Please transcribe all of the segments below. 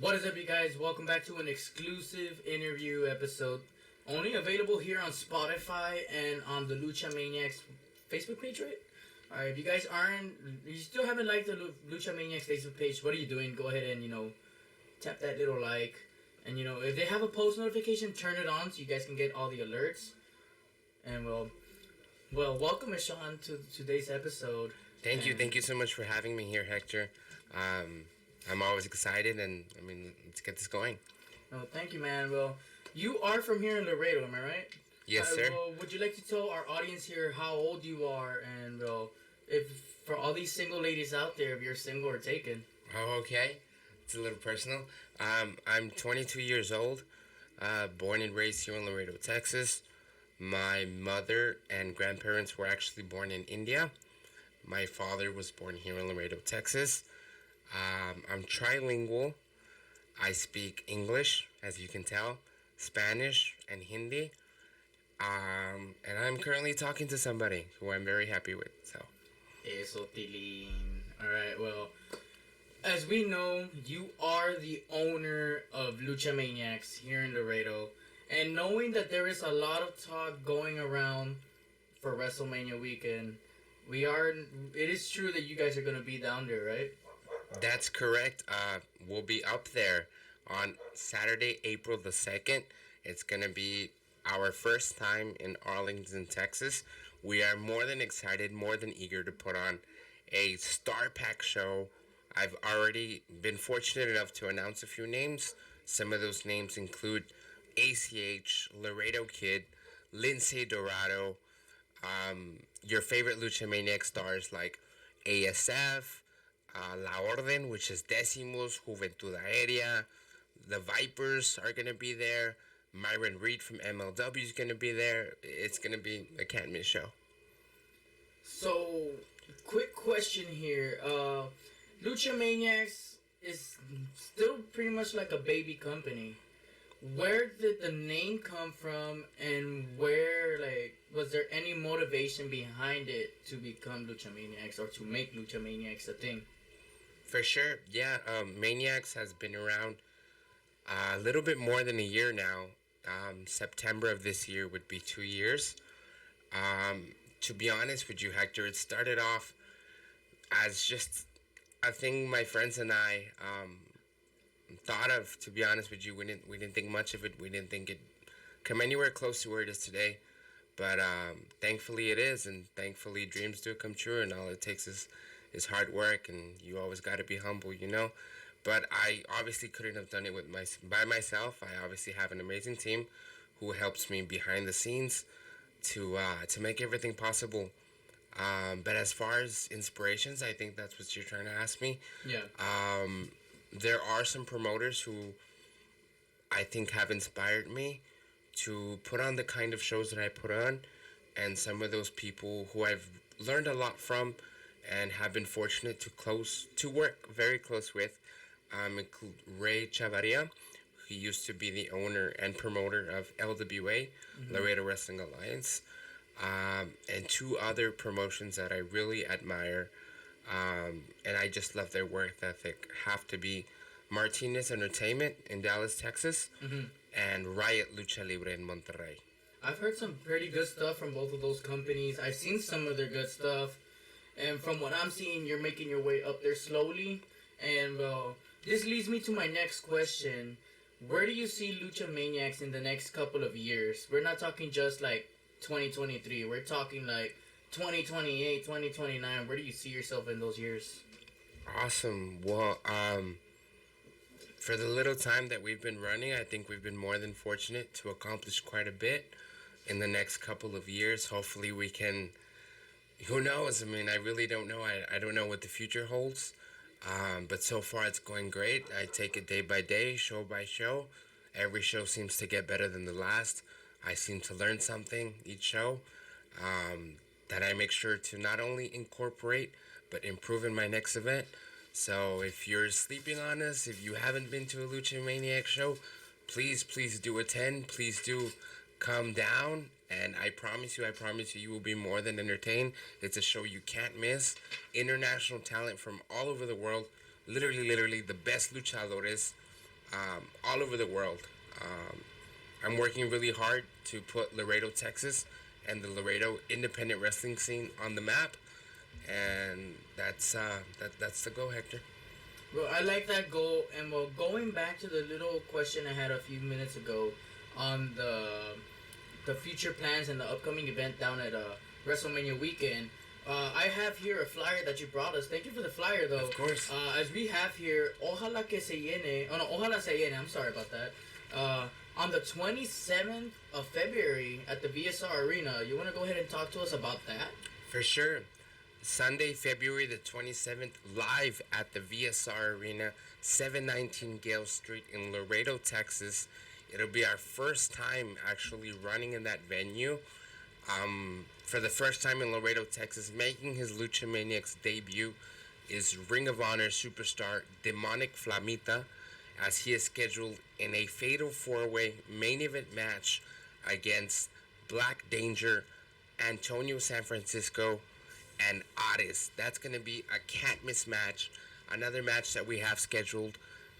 What is up, you guys? Welcome back to an exclusive interview episode. Only available here on Spotify and on the Lucha Maniacs Facebook page, right? Alright, if you guys you still haven't liked the Lucha Maniacs Facebook page, what are you doing? Go ahead and, tap that little like. And, if they have a post notification, turn it on so you guys can get all the alerts. And, welcome, ishaan, to today's episode. Thank you so much for having me here, Hector. I'm always excited, and let's get this going. Oh, thank you, man. Well, you are from here in Laredo, am I right? Yes, sir. Well, would you like to tell our audience here how old you are, and if for all these single ladies out there, if you're single or taken? Oh, okay. It's a little personal. I'm 22 years old, born and raised here in Laredo, Texas. My mother and grandparents were actually born in India. My father was born here in Laredo, Texas. I'm trilingual. I speak English, as you can tell, Spanish, and Hindi. And I'm currently talking to somebody who I'm very happy with. So. Eso, Tilín. Alright, well, as we know, you are the owner of Lucha Maniacs here in Laredo. And knowing that there is a lot of talk going around for WrestleMania weekend, it is true that you guys are going to be down there, right? That's correct. We'll be up there on Saturday, April the 2nd. It's going to be our first time in Arlington, Texas. We are more than excited, more than eager to put on a star-packed show. I've already been fortunate enough to announce a few names. Some of those names include ACH, Laredo Kid, Lindsay Dorado, your favorite Lucha Maniac stars like ASF, La Orden, which is Decimos, Juventud Aérea, the Vipers are going to be there, Myron Reed from MLW is going to be there. It's going to be a can't-miss show. So, quick question here. Lucha Maniacs is still pretty much like a baby company. Where did the name come from, and was there any motivation behind it to become Lucha Maniacs or to make Lucha Maniacs a thing? For sure, yeah. Maniacs has been around a little bit more than a year now. September of this year would be 2 years. To be honest with you, Hector, it started off as just a thing my friends and I thought of. To be honest with you, we didn't think much of it. We didn't think it come anywhere close to where it is today. But thankfully it is, and thankfully dreams do come true, and all it takes is hard work, and you always got to be humble, But I obviously couldn't have done it by myself. I obviously have an amazing team who helps me behind the scenes to make everything possible. But as far as inspirations, I think that's what you're trying to ask me. Yeah. There are some promoters who I think have inspired me to put on the kind of shows that I put on, and some of those people who I've learned a lot from and have been fortunate to work very close with include Ray Chavaria. He used to be the owner and promoter of LWA, Laredo Wrestling Alliance, and two other promotions that I really admire, and I just love their work ethic, have to be Martinez Entertainment in Dallas, Texas, and Riot Lucha Libre in Monterrey. I've heard some pretty good stuff from both of those companies. I've seen some of their good stuff. And from what I'm seeing, you're making your way up there slowly. And, this leads me to my next question. Where do you see Lucha Maniacs in the next couple of years? We're not talking just like 2023. We're talking like 2028, 2029. Where do you see yourself in those years? Awesome. Well, for the little time that we've been running, I think we've been more than fortunate to accomplish quite a bit in the next couple of years. Hopefully we can... Who knows? I really don't know. I don't know what the future holds. But so far it's going great. I take it day by day, show by show. Every show seems to get better than the last. I seem to learn something each show that I make sure to not only incorporate, but improve in my next event. So if you're sleeping on us, if you haven't been to a Lucha Maniac show, please do attend. Please do come down. And I promise you, you will be more than entertained. It's a show you can't miss. International talent from all over the world. Literally, the best luchadores. all over the world. Um, I'm working really hard to put Laredo, Texas, and the Laredo independent wrestling scene on the map, and that's the go, Hector. Well, I like that goal. And well, going back to the little question I had a few minutes ago on the future plans and the upcoming event down at WrestleMania weekend. I have here a flyer that you brought us. Thank you for the flyer, though. Of course. As we have here, Ojalá que se llene. Oh no, Ojalá se llene. I'm sorry about that. On the 27th of February at the VSR Arena, you want to go ahead and talk to us about that? For sure. Sunday, February the 27th, live at the VSR Arena, 719 Gale Street in Laredo, Texas. It'll be our first time actually running in that venue. For the first time in Laredo, Texas, making his Lucha Maniacs debut is Ring of Honor superstar Demonic Flamita, as he is scheduled in a fatal four-way main event match against Black Danger, Antonio San Francisco, and Ares. That's going to be a can't miss match. Another match that we have scheduled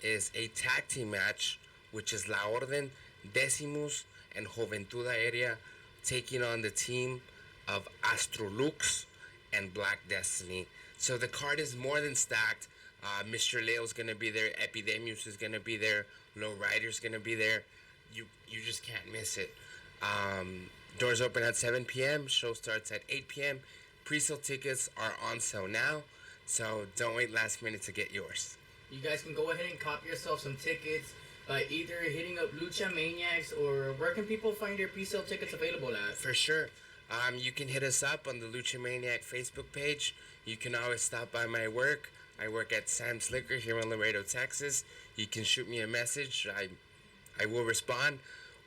is a tag team match, which is La Orden, Decimus, and Juventud Aérea taking on the team of Astrolux and Black Destiny. So the card is more than stacked. Mr. Leo's going to be there. Epidemius is going to be there. Lowrider's going to be there. You just can't miss it. Doors open at 7 p.m. Show starts at 8 p.m. Pre-sale tickets are on sale now, so don't wait last minute to get yours. You guys can go ahead and cop yourself some tickets by either hitting up Lucha Maniacs, or where can people find your pre-sale tickets available at? For sure. You can hit us up on the Lucha Maniac Facebook page. You can always stop by my work. I work at Sam's Liquor here in Laredo, Texas. You can shoot me a message. I will respond.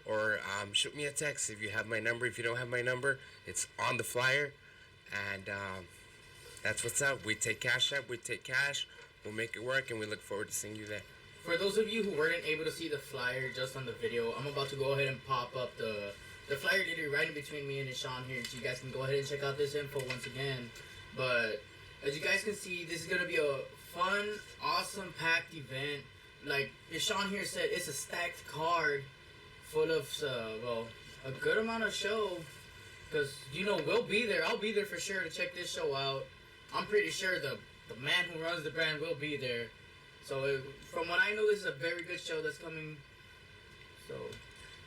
Or shoot me a text if you have my number. If you don't have my number, it's on the flyer. And that's what's up. We take cash up. We take cash. We'll make it work, and we look forward to seeing you there. For those of you who weren't able to see the flyer just on the video, I'm about to go ahead and pop up the flyer literally right in between me and Ishaan here, so you guys can go ahead and check out this info once again. But as you guys can see, this is going to be a fun, awesome, packed event. Like Ishaan here said, it's a stacked card full of, a good amount of show. Because, we'll be there. I'll be there for sure to check this show out. I'm pretty sure the man who runs the brand will be there. So, from what I know, this is a very good show that's coming. So,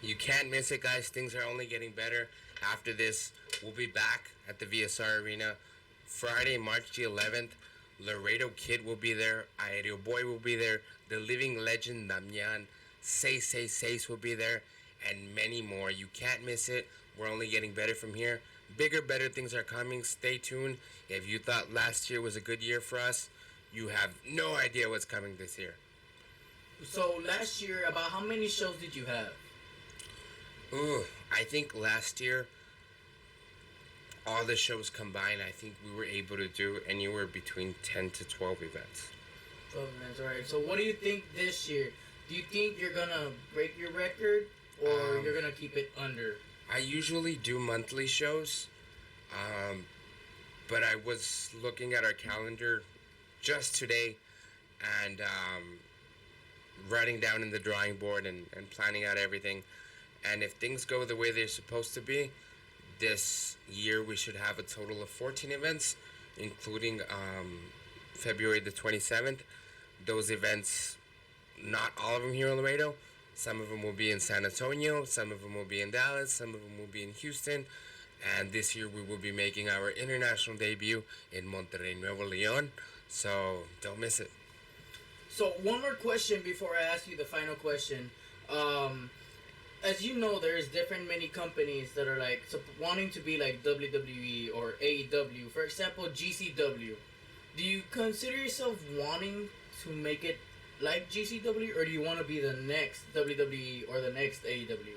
you can't miss it, guys. Things are only getting better. After this, we'll be back at the VSR Arena Friday, March the 11th. Laredo Kid will be there. Aereo Boy will be there. The living legend, Damian. Seis will be there. And many more. You can't miss it. We're only getting better from here. Bigger, better things are coming. Stay tuned. If you thought last year was a good year for us, you have no idea what's coming this year. So last year, about how many shows did you have? I think last year, all the shows combined, I think we were able to do anywhere between 10 to 12 events. 12 events, alright. So what do you think this year? Do you think you're going to break your record, or you're going to keep it under? I usually do monthly shows, but I was looking at our calendar just today and writing down in the drawing board and planning out everything. And if things go the way they're supposed to be, this year we should have a total of 14 events, including February the 27th. Those events, not all of them here in Laredo. Some of them will be in San Antonio, some of them will be in Dallas, some of them will be in Houston, and this year we will be making our international debut in Monterrey, Nuevo León, so don't miss it. So one more question before I ask you the final question. As you know, there's many companies that are like wanting to be like WWE or AEW. For example, GCW. Do you consider yourself wanting to make it like GCW, or do you want to be the next WWE or the next AEW?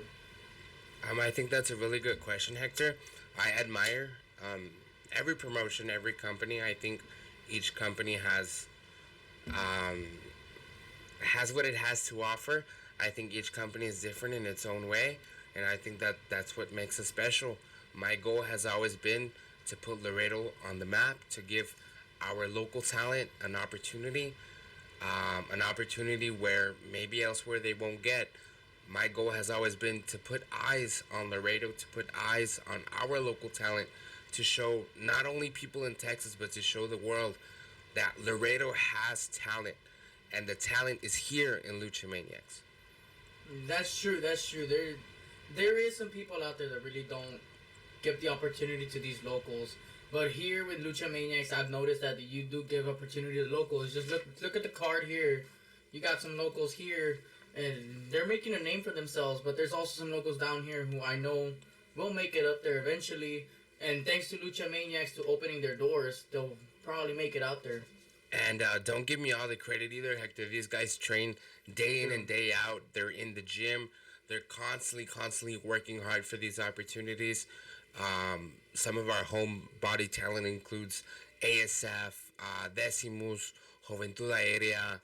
I think that's a really good question, Hector. I admire every promotion, every company. I think each company has what it has to offer. I think each company is different in its own way, and I think that's what makes us special. My goal has always been to put Laredo on the map, to give our local talent an opportunity. an opportunity where maybe elsewhere they won't get. My goal has always been to put eyes on Laredo, to put eyes on our local talent, to show not only people in Texas, but to show the world that Laredo has talent, and the talent is here in Lucha Maniacs. That's true. That's true. There is some people out there that really don't give the opportunity to these locals. But here with Lucha Maniacs, I've noticed that you do give opportunity to locals. Just look at the card here. You got some locals here, and they're making a name for themselves. But there's also some locals down here who I know will make it up there eventually. And thanks to Lucha Maniacs to opening their doors, they'll probably make it out there. And don't give me all the credit either, Hector. These guys train day in and day out. They're in the gym. They're constantly working hard for these opportunities. Some of our home body talent includes ASF, Decimus, Juventud Aérea,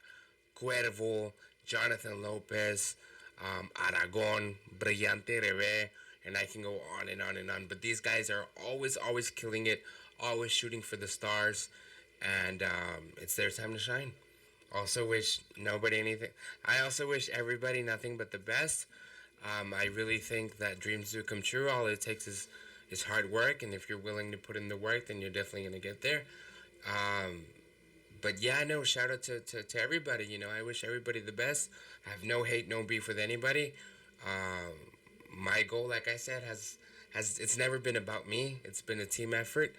Cuervo, Jonathan Lopez, Aragon, Brillante Rebe, and I can go on and on and on. But these guys are always killing it, always shooting for the stars, and it's their time to shine. Also wish nobody anything. I also wish everybody nothing but the best. I really think that dreams do come true. All it takes is hard work, and if you're willing to put in the work, then you're definitely going to get there. But yeah, no, shout out to everybody. You know, I wish everybody the best. I have no hate, no beef with anybody. My goal, like I said, has it's never been about me. It's been a team effort,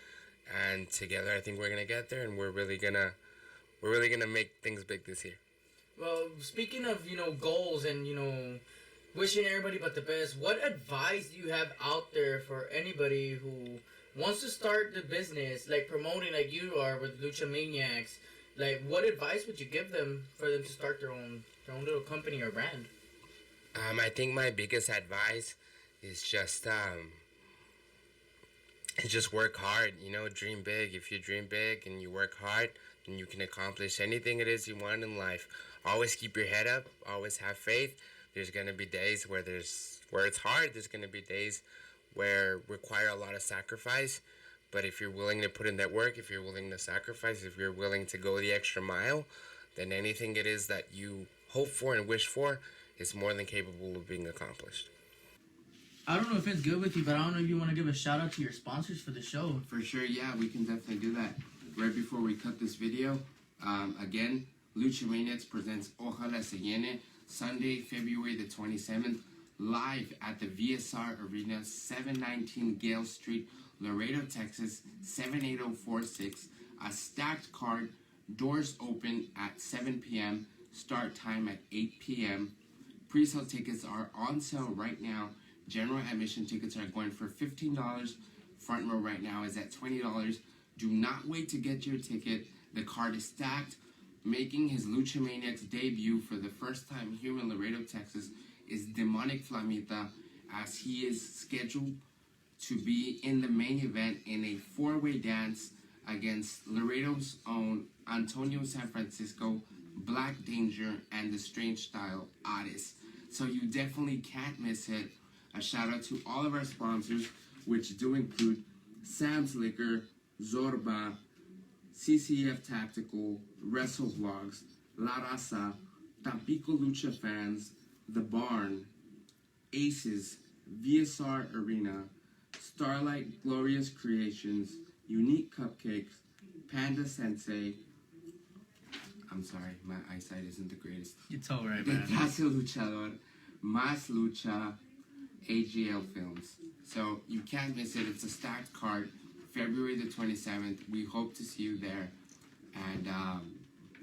and together I think we're gonna get there, and we're really gonna make things big this year. Well, speaking of goals and wishing everybody but the best, what advice do you have out there for anybody who wants to start the business, like promoting like you are with Lucha Maniacs? Like, what advice would you give them for them to start their own little company or brand? I think my biggest advice is just work hard. You know, dream big. If you dream big and you work hard, then you can accomplish anything it is you want in life. Always keep your head up. Always have faith. There's gonna be days where it's hard. There's gonna be days where require a lot of sacrifice. But if you're willing to put in that work, if you're willing to sacrifice, if you're willing to go the extra mile, then anything it is that you hope for and wish for is more than capable of being accomplished. I don't know if it's good with you, but I don't know if you want to give a shout out to your sponsors for the show. For sure, yeah, we can definitely do that. Right before we cut this video, again, Lucha Maniacs presents Ojalá Se Llene, Sunday, February the 27th, live at the VSR Arena, 719 Gale Street, Laredo, Texas, 78046. A stacked card, doors open at 7 p.m., start time at 8 p.m. Pre-sale tickets are on sale right now. General admission tickets are going for $15. Front row right now is at $20. Do not wait to get your ticket. The card is stacked. Making his Lucha Maniacs debut for the first time here in Laredo, Texas is Demonic Flamita, as he is scheduled to be in the main event in a four-way dance against Laredo's own Antonio San Francisco, Black Danger, and the Strange Style artist. So you definitely can't miss it. A shout out to all of our sponsors, which do include Sam's Liquor, Zorba, CCF Tactical, Wrestle Vlogs, La Raza, Tampico Lucha Fans, The Barn, Aces, VSR Arena, Starlight Glorious Creations, Unique Cupcakes, Panda Sensei. I'm sorry, my eyesight isn't the greatest. It's alright, man. Casa Luchador, Mas Lucha, AGL Films. So you can't miss it. It's a stacked card. February the 27th. We hope to see you there. And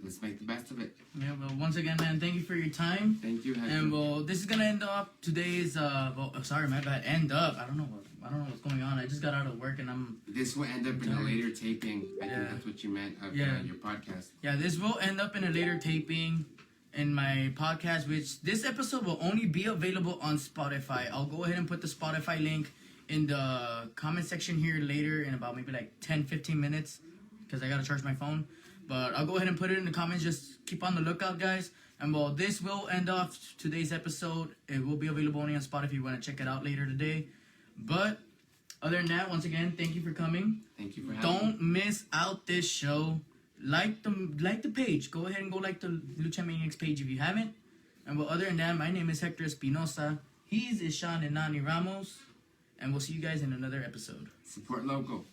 let's make the best of it. Yeah, well, once again, man, thank you for your time. Thank you, Hector. And well, this is gonna end up today's. Sorry, my bad. End up. I don't know what's going on. I just got out of work and I'm. This will end up in a later taping. I think that's what you meant of your podcast. Yeah, this will end up in a later taping in my podcast, which this episode will only be available on Spotify. I'll go ahead and put the Spotify link in the comment section here later in about maybe like 10-15 minutes because I gotta charge my phone. But I'll go ahead and put it in the comments. Just keep on the lookout, guys. And well, this will end off today's episode. It will be available only on Spotify if you want to check it out later today. But other than that, once again, thank you for coming. Thank you for having me. Don't miss out this show. like the page. Go ahead and go like the Lucha Maniacs page if you haven't. And well, other than that, my name is Hector Espinosa. He's Ishaan and Nani Ramos. And we'll see you guys in another episode. Support local.